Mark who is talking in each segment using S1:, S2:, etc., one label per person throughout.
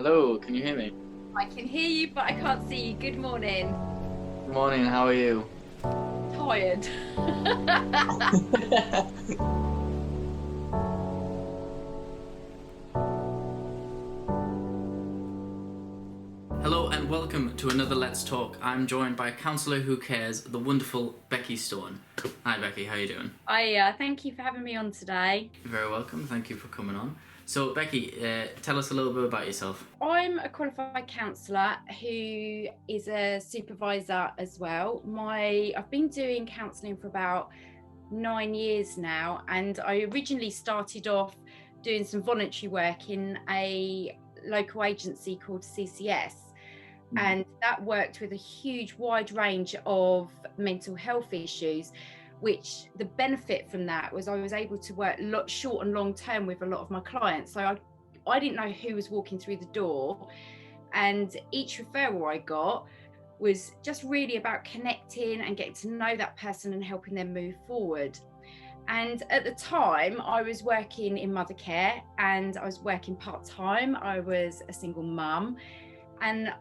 S1: Hello, can you hear me?
S2: I can hear you, but I can't see you. Good morning.
S1: Good morning, how are you?
S2: Tired.
S1: Hello and welcome to another Let's Talk. I'm joined by Counsellor Who Cares, the wonderful Becky Stone. Hi Becky, how are you doing?
S2: Thank you for having me on today.
S1: You're very welcome, thank you for coming on. So Becky, tell us a little bit about yourself.
S2: I'm a qualified counsellor who is a supervisor as well. I've been doing counselling for about 9 years now, and I originally started off doing some voluntary work in a local agency called CCS. And that worked with a huge wide range of mental health issues, which the benefit from that was I was able to work short and long term with a lot of my clients. So I didn't know who was walking through the door, and each referral I got was just really about connecting and getting to know that person and helping them move forward. And at the time I was working in mother care and I was working part-time. I was a single mum and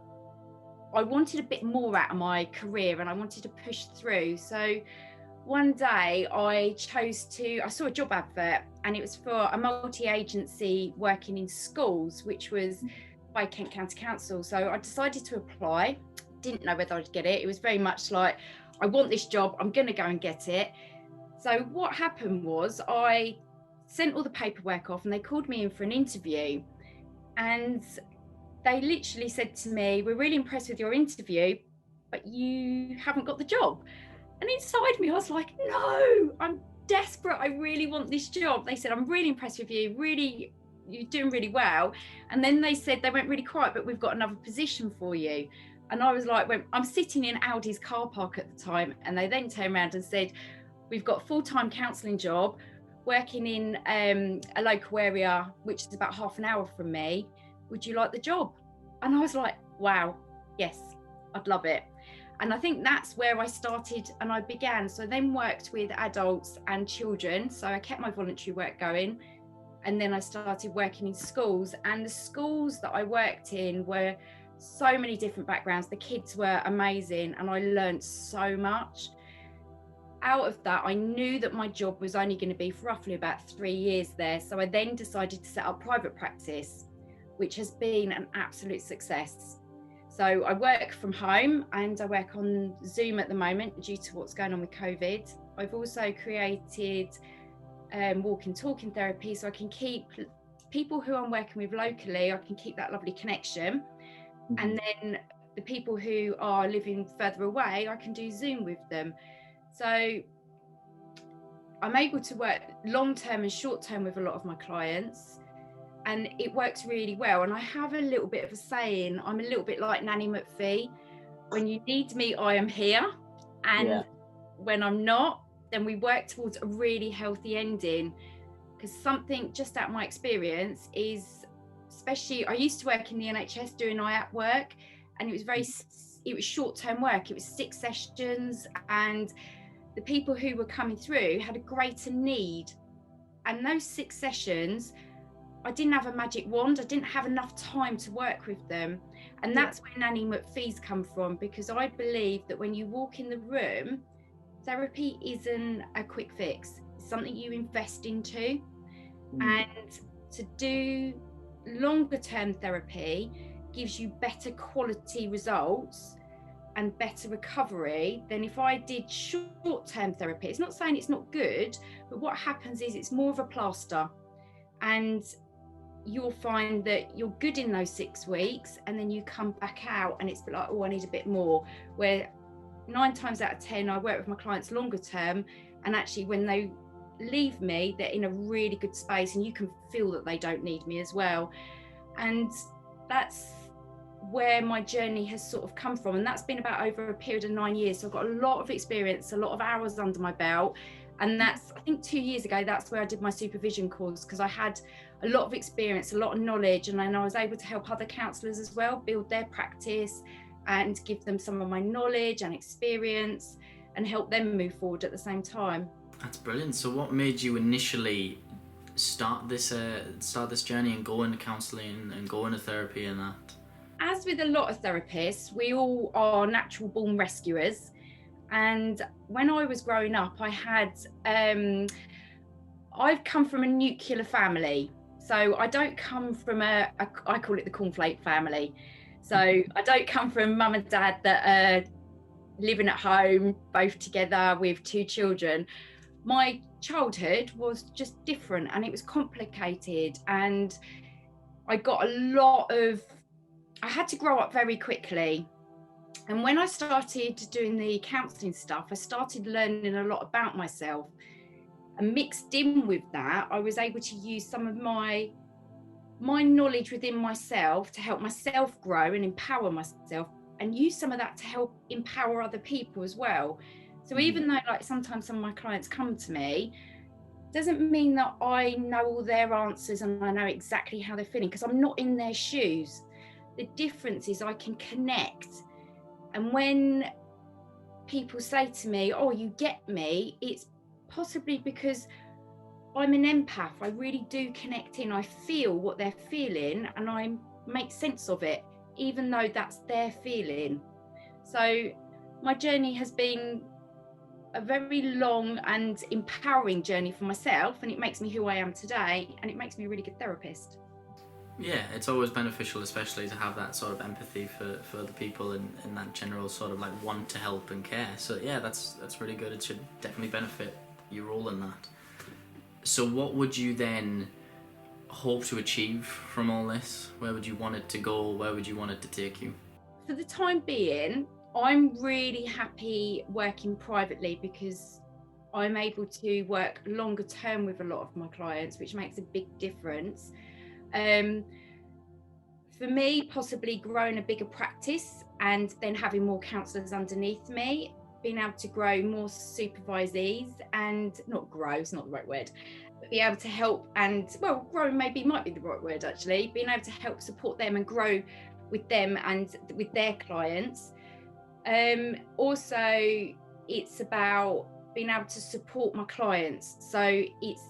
S2: I wanted a bit more out of my career and I wanted to push through. So one day I saw a job advert and it was for a multi-agency working in schools, which was by Kent County Council. So I decided to apply, didn't know whether I'd get it. It was very much like, I want this job, I'm going to go and get it. So what happened was I sent all the paperwork off and they called me in for an interview. And they literally said to me, "We're really impressed with your interview, but you haven't got the job." And inside me, I was like, no, I'm desperate. I really want this job. They said, "I'm really impressed with you. Really, you're doing really well." And then they said, they went really quiet, "But we've got another position for you." And I was like, I'm sitting in Audi's car park at the time. And they then turned around and said, "We've got a full-time counselling job working in a local area, which is about half an hour from me. Would you like the job?" And I was like, wow, yes, I'd love it. And I think that's where I started and I began. So I then worked with adults and children. So I kept my voluntary work going. And then I started working in schools. And the schools that I worked in were so many different backgrounds. The kids were amazing and I learned so much. Out of that, I knew that my job was only going to be for roughly about 3 years there. So I then decided to set up private practice, which has been an absolute success. So I work from home and I work on Zoom at the moment due to what's going on with COVID. I've also created walking talking therapy, so I can keep people who I'm working with locally, I can keep that lovely connection. And then the people who are living further away, I can do Zoom with them. So I'm able to work long term and short term with a lot of my clients. And it works really well. And I have a little bit of a saying, I'm a little bit like Nanny McPhee. When you need me, I am here. And when I'm not, then we work towards a really healthy ending. Because something just out of my experience is, especially, I used to work in the NHS doing IAP work, and it was short-term work. It was 6 sessions, and the people who were coming through had a greater need. And those 6 sessions, I didn't have a magic wand. I didn't have enough time to work with them. And that's where Nanny McPhee's come from, because I believe that when you walk in the room, therapy isn't a quick fix. It's something you invest into. And to do longer term therapy gives you better quality results and better recovery than if I did short term therapy. It's not saying it's not good, but what happens is it's more of a plaster. And you'll find that you're good in those 6 weeks and then you come back out and it's like, oh, I need a bit more. Where 9 times out of 10, I work with my clients longer term, and actually when they leave me, they're in a really good space and you can feel that they don't need me as well. And that's where my journey has sort of come from. And that's been about over a period of 9 years. So I've got a lot of experience, a lot of hours under my belt. And that's, I think 2 years ago, that's where I did my supervision course, because I had a lot of experience, a lot of knowledge, and then I was able to help other counsellors as well build their practice and give them some of my knowledge and experience and help them move forward at the same time.
S1: That's brilliant. So what made you initially start this journey and go into counselling and go into therapy and that?
S2: As with a lot of therapists, we all are natural born rescuers. And when I was growing up, I've come from a nuclear family. So I don't come from I call it the cornflake family. So I don't come from mum and dad that are living at home, both together with two children. My childhood was just different and it was complicated. And I had to grow up very quickly. And when I started doing the counselling stuff, I started learning a lot about myself. And mixed in with that, I was able to use some of my knowledge within myself to help myself grow and empower myself, and use some of that to help empower other people as well. So even though like sometimes some of my clients come to me, doesn't mean that I know all their answers and I know exactly how they're feeling, because I'm not in their shoes. The difference is I can connect. And when people say to me, oh, you get me, it's possibly because I'm an empath. I really do connect in. I feel what they're feeling and I make sense of it, even though that's their feeling. So my journey has been a very long and empowering journey for myself, and it makes me who I am today, and it makes me a really good therapist.
S1: Yeah, it's always beneficial, especially to have that sort of empathy for other people and that general sort of like want to help and care. So yeah, that's really good. It should definitely benefit your role in that. So what would you then hope to achieve from all this? Where would you want it to go? Where would you want it to take you?
S2: For the time being, I'm really happy working privately because I'm able to work longer term with a lot of my clients, which makes a big difference. For me, possibly growing a bigger practice and then having more counsellors underneath me, being able to grow more supervisees, and not grow, it's not the right word, but be able to help and, well, grow might be the right word actually, being able to help support them and grow with them and with their clients. Also, it's about being able to support my clients. So it's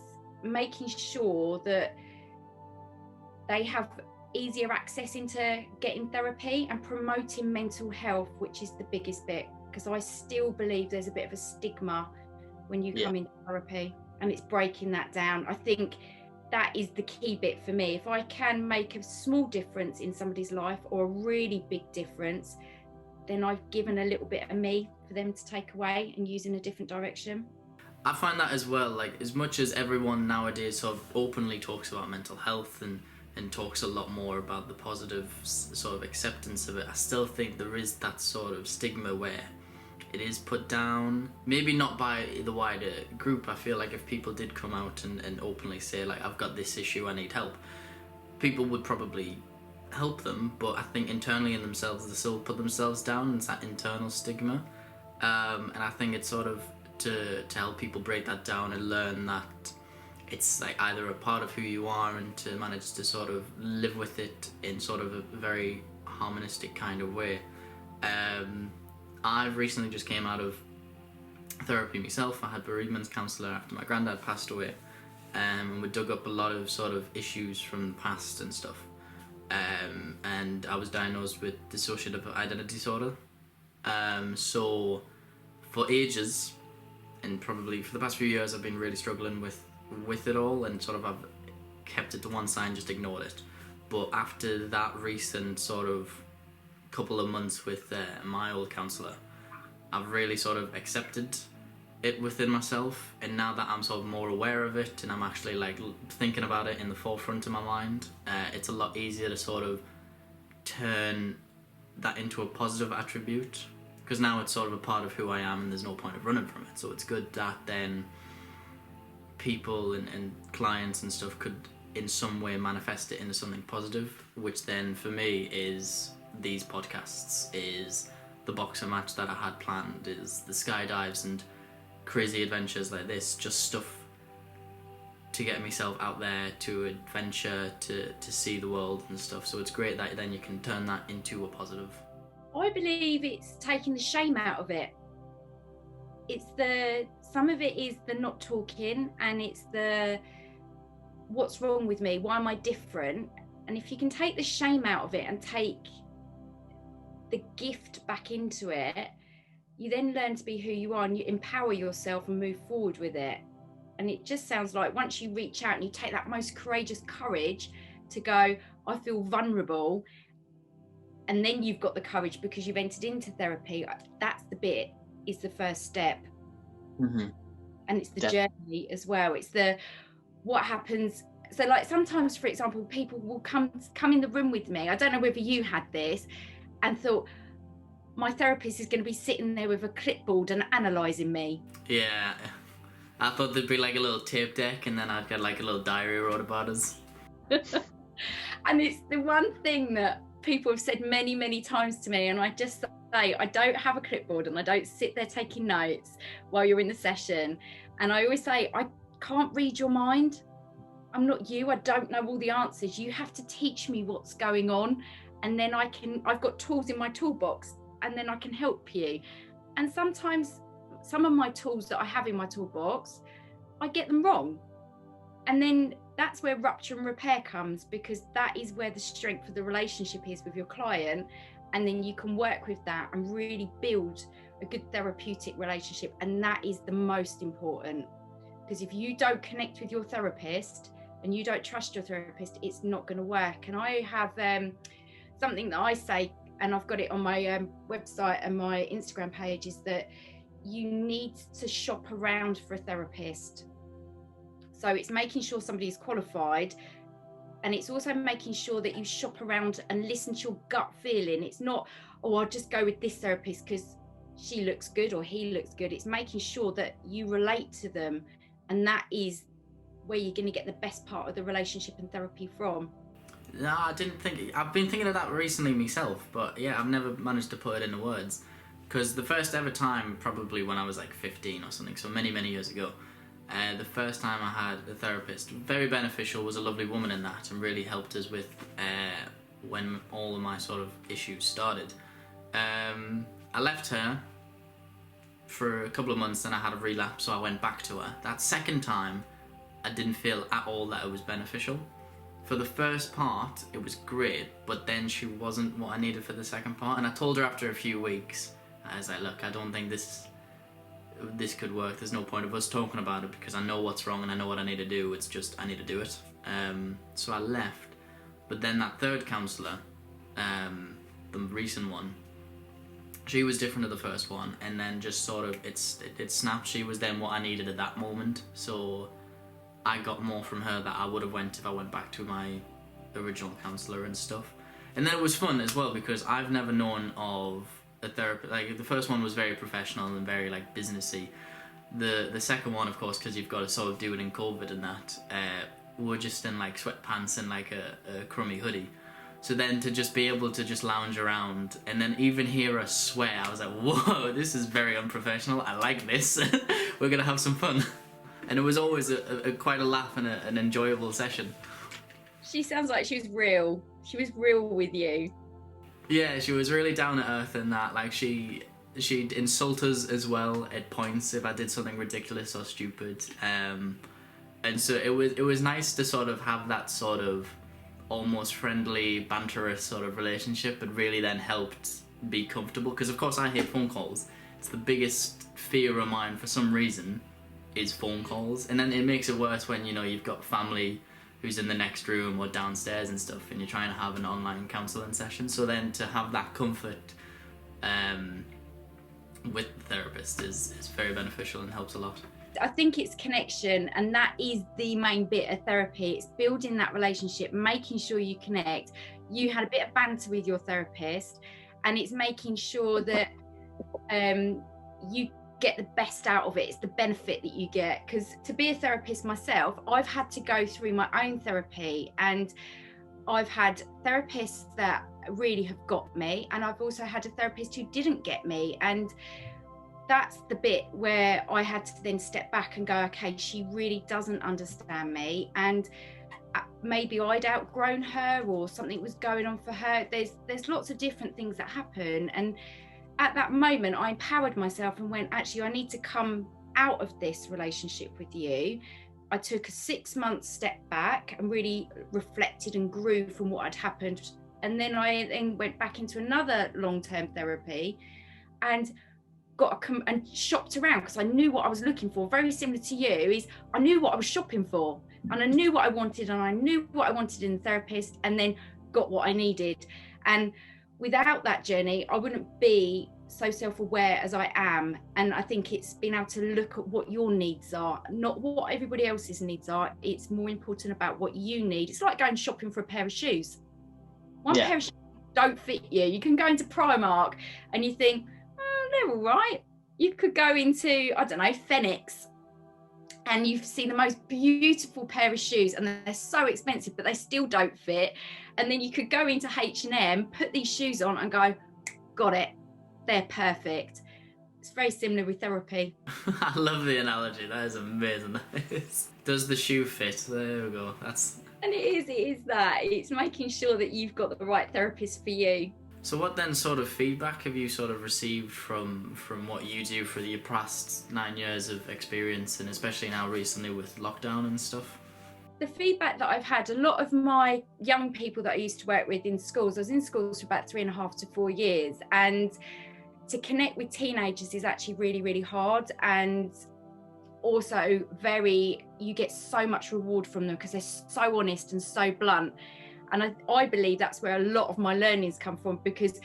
S2: making sure that they have easier access into getting therapy and promoting mental health, which is the biggest bit, because I still believe there's a bit of a stigma when you come into therapy, and it's breaking that down. I think that is the key bit for me. If I can make a small difference in somebody's life or a really big difference, then I've given a little bit of me for them to take away and use in a different direction.
S1: I find that as well, like as much as everyone nowadays sort of openly talks about mental health and talks a lot more about the positive sort of acceptance of it, I still think there is that sort of stigma where it is put down, maybe not by the wider group. I feel like if people did come out and openly say like, I've got this issue, I need help, people would probably help them, but I think internally in themselves they still put themselves down. It's that internal stigma, and I think it's sort of to help people break that down and learn that it's like either a part of who you are, and to manage to sort of live with it in sort of a very harmonistic kind of way. I've recently just came out of therapy myself. I had bereavement counsellor after my granddad passed away, and we dug up a lot of sort of issues from the past and stuff. And I was diagnosed with dissociative identity disorder. So for ages, and probably for the past few years, I've been really struggling with it all, and sort of I've kept it to one side and just ignored it. But after that recent sort of couple of months with my old counsellor, I've really sort of accepted it within myself, and now that I'm sort of more aware of it and I'm actually like thinking about it in the forefront of my mind, it's a lot easier to sort of turn that into a positive attribute, because now it's sort of a part of who I am and there's no point of running from it. So it's good that then people and clients and stuff could in some way manifest it into something positive, which then for me is these podcasts, is the boxing match that I had planned, is the skydives and crazy adventures like this, just stuff to get myself out there, to adventure, to see the world and stuff. So it's great that then you can turn that into a positive.
S2: I believe it's taking the shame out of it. Some of it is the not talking, and it's the what's wrong with me? Why am I different? And if you can take the shame out of it and take the gift back into it, you then learn to be who you are and you empower yourself and move forward with it. And it just sounds like once you reach out and you take that most courageous courage to go, I feel vulnerable, and then you've got the courage because you've entered into therapy, that's the bit, is the first step.
S1: Mm-hmm.
S2: And it's the journey as well. It's the what happens. So like sometimes, for example, people will come in the room with me. I don't know whether you had this and thought, my therapist is going to be sitting there with a clipboard and analysing me.
S1: Yeah. I thought there'd be like a little tape deck and then I'd get like a little diary wrote about us.
S2: And it's the one thing that people have said many, many times to me, and I just say, I don't have a clipboard and I don't sit there taking notes while you're in the session. And I always say, I can't read your mind. I'm not you. I don't know all the answers. You have to teach me what's going on, and then I've got tools in my toolbox, and then I can help you. And sometimes some of my tools that I have in my toolbox, I get them wrong. And then that's where rupture and repair comes, because that is where the strength of the relationship is with your client. And then you can work with that and really build a good therapeutic relationship. And that is the most important, because if you don't connect with your therapist and you don't trust your therapist, it's not going to work. And I have something that I say, and I've got it on my website and my Instagram page, is that you need to shop around for a therapist. So it's making sure somebody is qualified, and it's also making sure that you shop around and listen to your gut feeling. It's not, oh, I'll just go with this therapist because she looks good or he looks good. It's making sure that you relate to them, and that is where you're going to get the best part of the relationship and therapy from.
S1: No, I didn't think. I've been thinking of that recently myself, but yeah, I've never managed to put it into words. Because the first ever time, probably when I was like 15 or something, so many, many years ago, the first time I had a therapist, very beneficial, was a lovely woman in that, and really helped us with when all of my sort of issues started. I left her for a couple of months, and I had a relapse, so I went back to her. That second time, I didn't feel at all that it was beneficial. For the first part, it was great, but then she wasn't what I needed for the second part. And I told her after a few weeks, I was like, look, I don't think this could work. There's no point of us talking about it because I know what's wrong and I know what I need to do. It's just I need to do it. So I left. But then that third counsellor, the recent one, she was different to the first one, and then just sort of it snapped. She was then what I needed at that moment. So I got more from her that I would have went if I went back to my original counsellor and stuff. And then it was fun as well because I've never known of a therapist. Like the first one was very professional and very like businessy. The second one, of course, because you've got to sort of do it in COVID and that, we're just in like sweatpants and like a crummy hoodie. So then to just be able to just lounge around and then even hear us swear, I was like, whoa, this is very unprofessional. I like this. We're gonna have some fun. And it was always quite a laugh and an enjoyable session.
S2: She sounds like she was real. She was real with you. Yeah,
S1: she was really down to earth in that. Like she'd insult us as well at points if I did something ridiculous or stupid. And so it was nice to sort of have that sort of almost friendly, banterous sort of relationship, but really then helped be comfortable. Because of course I hate phone calls. It's the biggest fear of mine for some reason. Is phone calls, and then it makes it worse when you've got family who's in the next room or downstairs and stuff, and you're trying to have an online counselling session. So then to have that comfort with the therapist is very beneficial and helps a lot.
S2: I think it's connection, and that is the main bit of therapy. It's building that relationship, making sure you connect. You had a bit of banter with your therapist, and it's making sure that you get the best out of it. It's the benefit that you get, because to be a therapist myself, I've had to go through my own therapy, and I've had therapists that really have got me, and I've also had a therapist who didn't get me, and that's the bit where I had to then step back and go, okay, she really doesn't understand me, and maybe I'd outgrown her or something was going on for her. There's lots of different things that happen, and at that moment, I empowered myself and went, actually, I need to come out of this relationship with you I took a 6-month step back and really reflected and grew from what had happened. And then I went back into another long-term therapy and and shopped around, because I knew what I was looking for. Very similar to you, is I knew what I was shopping for, and I knew what I wanted, and I knew what I wanted in a therapist, and then got what I needed. And without that journey, I wouldn't be so self-aware as I am. And I think it's being able to look at what your needs are, not what everybody else's needs are. It's more important about what you need. It's like going shopping for a pair of shoes. One pair of shoes don't fit you. You can go into Primark and you think, oh, they're all right. You could go into, I don't know, Phoenix, and you've seen the most beautiful pair of shoes, and they're so expensive, but they still don't fit. And then you could go into H&M, put these shoes on and go, got it, they're perfect. It's very similar with therapy.
S1: I love the analogy. That is amazing. Does the shoe fit? There we go.
S2: And it is that. It's making sure that you've got the right therapist for you.
S1: So what then sort of feedback have you sort of received from what you do for your past 9 years of experience, and especially now recently with lockdown and stuff?
S2: The feedback that I've had, a lot of my young people that I used to work with in schools, I was in schools for about 3.5 to 4 years, and to connect with teenagers is actually really, really hard, and also you get so much reward from them because they're so honest and so blunt. And I believe that's where a lot of my learnings come from, because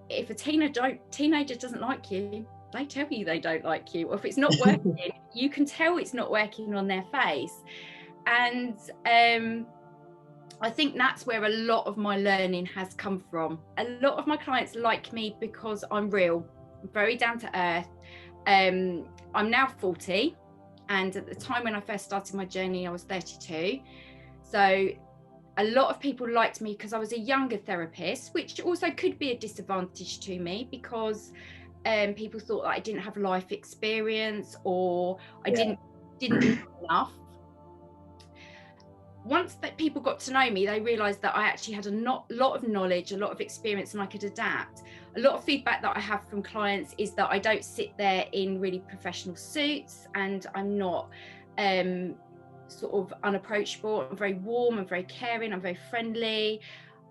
S2: if a teenager doesn't like you, they tell you they don't like you. Or if it's not working, you can tell it's not working on their face. And I think that's where a lot of my learning has come from. A lot of my clients like me because I'm real, I'm very down to earth. I'm now 40, and at the time when I first started my journey, I was 32. So a lot of people liked me because I was a younger therapist, which also could be a disadvantage to me, because people thought that I didn't have life experience, or I didn't know enough. Once that people got to know me, they realised that I actually had a lot of knowledge, a lot of experience, and I could adapt. A lot of feedback that I have from clients is that I don't sit there in really professional suits, and I'm not sort of unapproachable. I'm very warm, I'm very caring, I'm very friendly.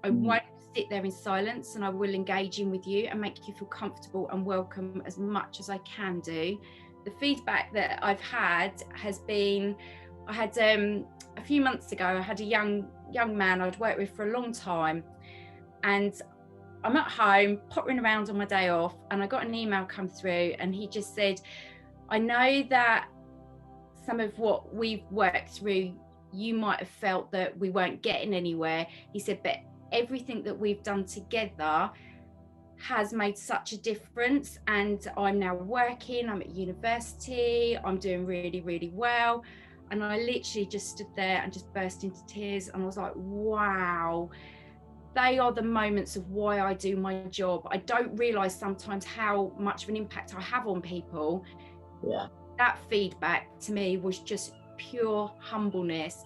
S2: I won't sit there in silence, and I will engage in with you and make you feel comfortable and welcome as much as I can do. The feedback that I've had has been, I had a few months ago, I had a young man I'd worked with for a long time, and I'm at home pottering around on my day off, and I got an email come through, and he just said, I know that some of what we've worked through, you might have felt that we weren't getting anywhere. He said, but everything that we've done together has made such a difference, and I'm now working, I'm at university, I'm doing really, really well. And I literally just stood there and just burst into tears, and I was like, wow, they are the moments of why I do my job. I don't realise sometimes how much of an impact I have on people. That feedback to me was just pure humbleness.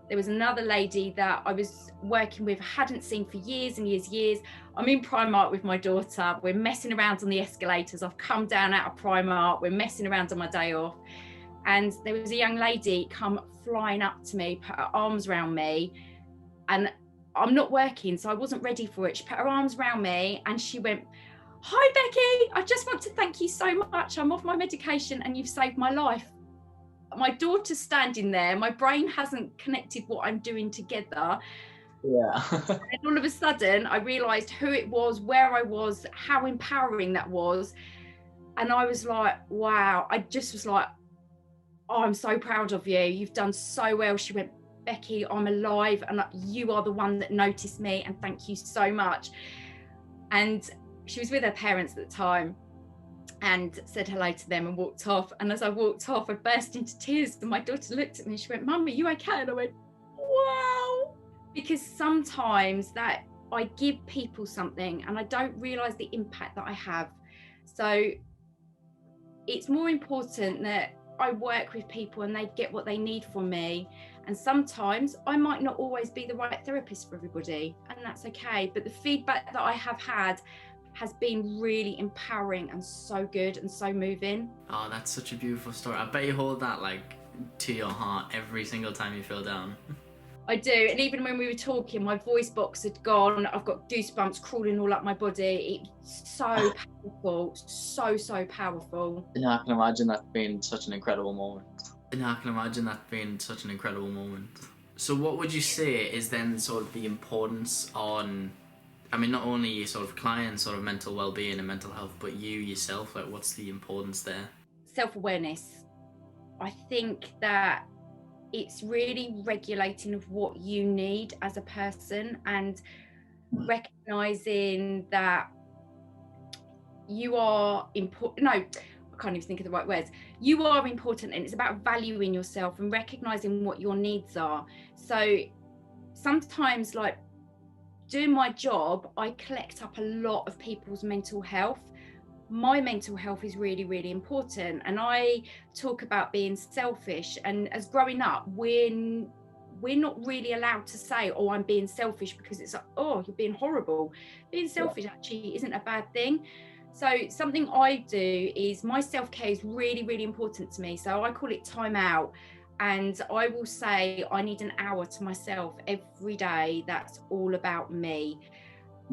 S2: There was another lady that I was working with, hadn't seen for years and years. I'm in Primark with my daughter. We're messing around on the escalators. I've come down out of Primark. We're messing around on my day off. And there was a young lady come flying up to me, put her arms around me. And I'm not working, so I wasn't ready for it. She put her arms around me and she went, hi, Becky, I just want to thank you so much. I'm off my medication and you've saved my life. My daughter's standing there. My brain hasn't connected what I'm doing together. And all of a sudden, I realised who it was, where I was, how empowering that was. And I was like, wow. I just was like, oh, I'm so proud of you. You've done so well. She went, Becky, I'm alive, and you are the one that noticed me, and thank you so much. And she was with her parents at the time and said hello to them and walked off. And as I walked off, I burst into tears, and my daughter looked at me and she went, Mum, are you okay? And I went, wow. Because sometimes that I give people something and I don't realise the impact that I have. So it's more important that I work with people and they get what they need from me. And sometimes I might not always be the right therapist for everybody, and that's okay. But the feedback that I have had has been really empowering and so good and so moving.
S1: Oh, that's such a beautiful story. I bet you hold that like to your heart every single time you feel down.
S2: I do, and even when we were talking, my voice box had gone. I've got goosebumps crawling all up my body. It's so powerful, so powerful.
S3: Yeah, I can imagine that being such an incredible moment.
S1: And I can imagine that being such an incredible moment. So what would you say is then sort of the importance on, I mean, not only your sort of clients' sort of mental well-being and mental health, but you yourself, like what's the importance there?
S2: Self-awareness. I think that it's really regulating of what you need as a person and recognizing that you are important. No, I can't even think of the right words. You are important, and it's about valuing yourself and recognizing what your needs are. So sometimes, like doing my job, I collect up a lot of people's mental health. My mental health is really important, and I talk about being selfish. And as growing up, we're not really allowed to say, oh, I'm being selfish, because it's like, oh, you're being horrible. Being selfish actually isn't a bad thing. So something I do is, my self-care is really important to me. So I call it time out, and I will say I need an hour to myself every day. That's all about me.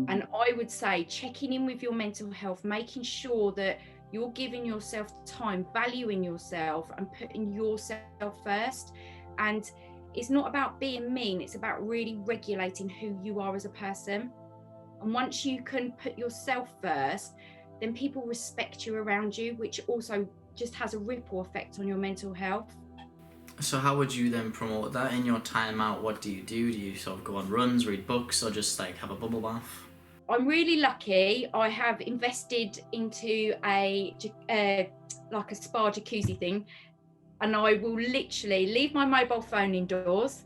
S2: And I would say checking in with your mental health, making sure that you're giving yourself time, valuing yourself and putting yourself first. And it's not about being mean, it's about really regulating who you are as a person. And once you can put yourself first, then people respect you around you, which also just has a ripple effect on your mental health.
S1: So how would you then promote that in your time out? What do? Do you sort of go on runs, read books, or just like have a bubble bath?
S2: I'm really lucky. I have invested into a like a spa jacuzzi thing, and I will literally leave my mobile phone indoors.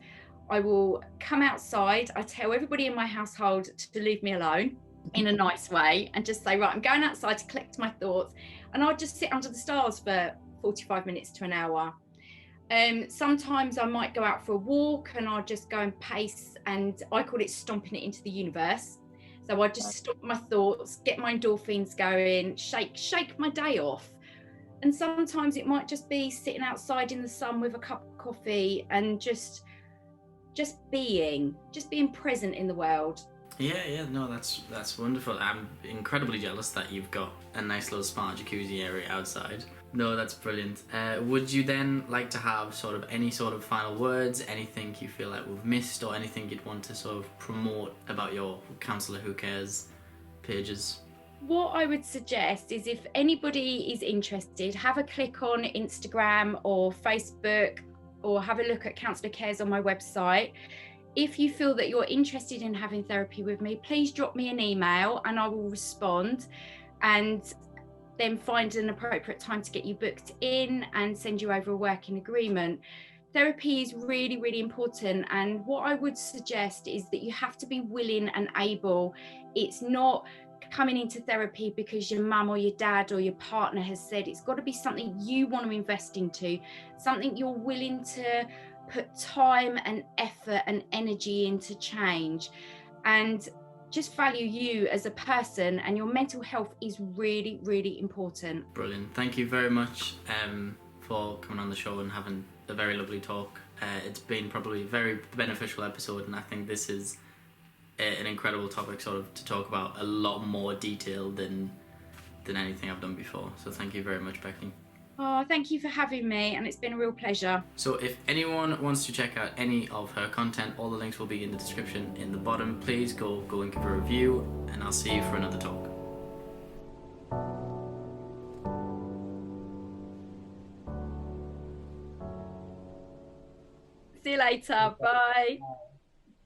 S2: I will come outside. I tell everybody in my household to leave me alone in a nice way, and just say, right, I'm going outside to collect my thoughts, and I'll just sit under the stars for 45 minutes to an hour. Sometimes I might go out for a walk, and I'll just go and pace, and I call it stomping it into the universe. So I just stop my thoughts, get my endorphins going, shake my day off. And sometimes it might just be sitting outside in the sun with a cup of coffee and just being present in the world.
S1: Yeah, no, that's wonderful. I'm incredibly jealous that you've got a nice little spa jacuzzi area outside. No, that's brilliant. Would you then like to have sort of any sort of final words, anything you feel like we've missed, or anything you'd want to sort of promote about your Counsellor Who Cares pages?
S2: What I would suggest is, if anybody is interested, have a click on Instagram or Facebook, or have a look at Counsellor Cares on my website. If you feel that you're interested in having therapy with me, please drop me an email and I will respond, and then find an appropriate time to get you booked in and send you over a working agreement. Therapy is really important, and what I would suggest is that you have to be willing and able. It's not coming into therapy because your mum or your dad or your partner has said. It's got to be something you want to invest into, something you're willing to put time and effort and energy into change, and just value you as a person, and your mental health is really important.
S1: Brilliant. Thank you very much for coming on the show and having a very lovely talk. It's been probably a very beneficial episode, and I think this is an incredible topic sort of to talk about, a lot more detail than anything I've done before. So thank you very much, Becky.
S2: Oh, thank you for having me, and it's been a real pleasure.
S1: So if anyone wants to check out any of her content, all the links will be in the description in the bottom. Please go and give her a review, and I'll see you for another talk.
S2: See you later. Bye.